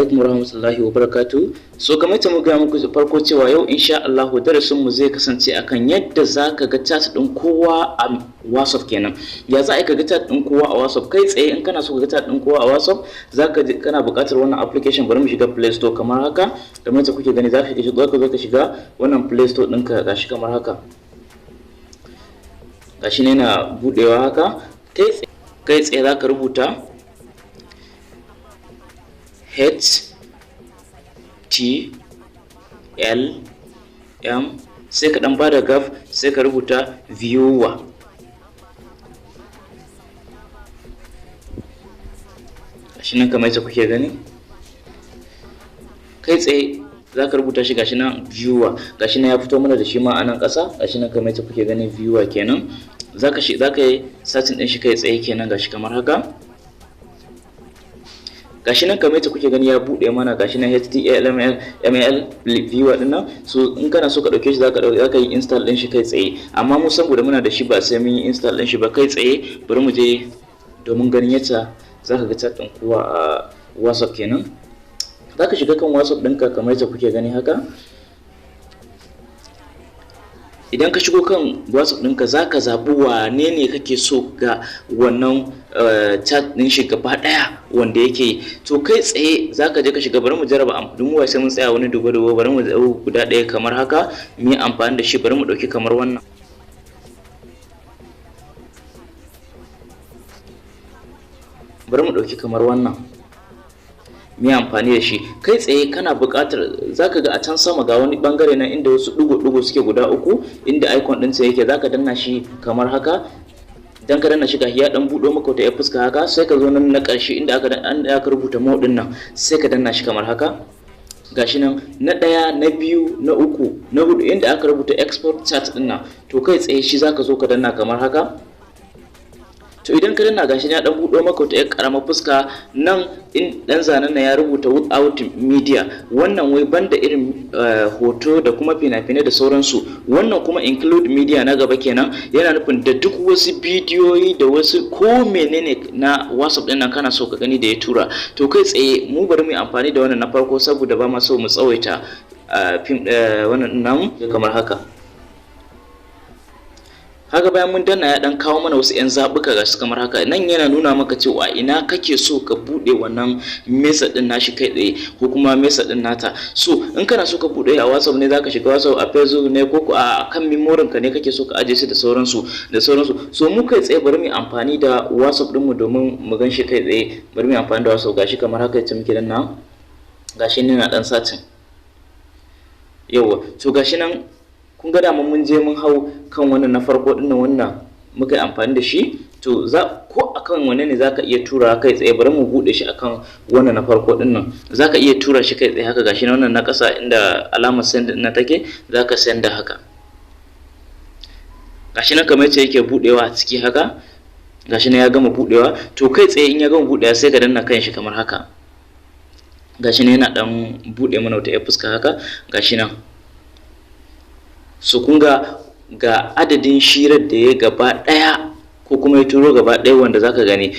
alaikum warahmatullahi wabarakatuh. So kamar ta muga muku farko cewa yau insha Allah darasin mu zai kasance akan yadda zaka ga chat din kowa a WhatsApp kenan. Ya za ka ga chat din kowa a WhatsApp kai tsaye in kana so ka ga chat din kowa a WhatsApp kana buƙatar wannan application. Bari mu shiga Play Store kamar haka. Kamar ta kuke gani zaka zo ka shiga wannan Play Store ɗinka gashi kamar haka. Gashi ne na budewa haka. Kai tsaye zaka rubuta HTML sai ka dan bada gaf sai ka rubuta viewer. Gashi nan kamar yadda kuke gani kai tsaye za ka rubuta shi gashi nan viewer. Gashi nan ya fito mana da shi ma a nan ƙasa. Gashi nan kamar yadda kuke gani viewer kenan. Za ka yi searching din shi kai tsaye kenan gashi kamar haka. Gashi nan kamar yadda kuke gani ya bude mana gashi nan HTML viewer din nan. So in kana so ka dauke shi zaka yi install din shi kai tsaye, amma mu saboda muna da shi ba sai mun yi install din shi ba kai tsaye. Bari mu je domin ganin yadda zaka ga chat din kowa a WhatsApp kenan. Zaka shiga kan WhatsApp ɗinka kamar yadda kuke gani haka. Idan ka shigo kan WhatsApp ɗinka zaka zaɓi wane ne kake so ga wannan chat ɗin shi gaba ɗaya wanda yake. To kai tsaye zaka je ka shiga. Bari mu jarraba duk mu sai mun tsaya wani dubo. Bari mu ɗau guda ɗaya kamar haka mu yi amfani da shi. Bari mu ɗauki kamar wannan. Mu yi amfani da shi kai tsaye. Kana buƙatar zaka ga a can sama ga wani bangare nan inda wasu ɗigo suke guda uku inda icon ɗinsa yake. Zaka danna shi kamar haka. Dan ka danna shi ga ya dan buɗo maka wata fuska haka. Sai ka zo nan na ƙarshe inda aka rubuta more din nan sai ka danna shi kamar haka. Gashi nan na ɗaya, na biyu, na uku, na hudu inda aka rubuta export chat din nan. To kai tsaye shi zaka zo ka danna kamar haka. To idan ka danna gashi ya dan buɗo maka wata karamar fuska nan in dan zanen na ya rubuta without media. Wannan wai banda irin hoto da kuma fina-finai da sauransu. Wannan kuma include media na gaba kenan. Yana nufin da duk wasu bidiyoyi da wasu ko menene na WhatsApp din nan kana so ka gani da ya tura. To kai tsaye mu bari mu yi amfani da wannan na farko saboda ba ma so mu tsawaita wannan namu kamar haka. Haka bayan mun danna ya dan kawo mana wasu yan zabuka gashi kamar haka. Nan yana nuna maka cewa ina kake so ka bude wannan message din nashi kai tsaye ko kuma message din nata. So in kana so ka bude a WhatsApp ne zaka shiga WhatsApp, a Facebook ne ko a kan memorin ka ne kake so ka aje shi da sauransu. So mu kai tsaye bari mu amfani da WhatsApp din mu domin mu gan shi kai tsaye. Bari mu amfani da WhatsApp gashi kamar haka yace muke danna. Gashi ne na dan satin. Yawa to gashi nan kun ga dama mun je mun hau kan wannan na farko din nan wannan muka yi amfani da shi. To ko akan wanne ne zaka iya tura kai tsaye. Bari mu bude shi akan wannan na farko din nan. Zaka iya tura shi kai tsaye haka. Gashi wannan na kasa inda alamar send din take zaka send haka. Gashi nan kamar yadda yake budewa a ciki haka. Gashi nan ya gama budewa. To kai tsaye in ya gama budewa sai ka danna kan shi kamar haka. Gashi nan yana dan bude mana wata fuska haka. Gashi nan so kun ga adadin shirar da ya gaba daya ko kuma ya turo gaba daya wanda zaka gani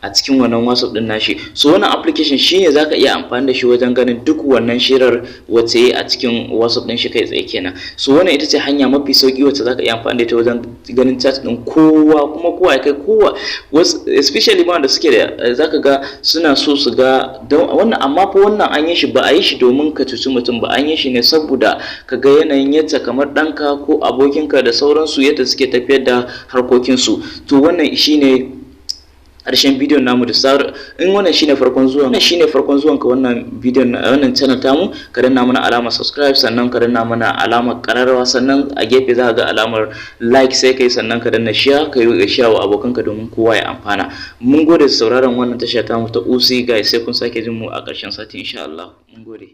a cikin wannan WhatsApp din nashi. So wannan application shine zaka iya amfani da shi wajen ganin duk wannan shirar wacce a cikin WhatsApp din shi kai tsaye kenan. So wannan ita ce hanya mafi sauki wacce zaka iya amfani da ita wajen ganin chat din kowa, kuma kowa ya kai kowa, especially ma wanda suke da zaka ga suna so su ga wannan. Amma fa wannan an yi shi ba a yi shi domin ka cuci mutum ba, an yi shi ne saboda ka ga yanayin yadda kamar ɗanka ko abokinka da sauransu yadda suke tafiyar da harkokinsu. To wannan shine ƙarshen bidiyon namu da sauran. In wannan shine farkon zuwan ka wannan bidiyon wannan channel tamu, ka danna mana alamar subscribe, sannan ka danna mana alamar ƙararrawa, sannan a gefe za ka ga alamar like sai kai, sannan ka danna share, ka yi share wa abokanka domin kowa ya amfana. Mun gode da sauraron wannan tasha tamu ta UC Guys. Sai kun sake jin mu a ƙarshen sati insha Allah. Mun gode.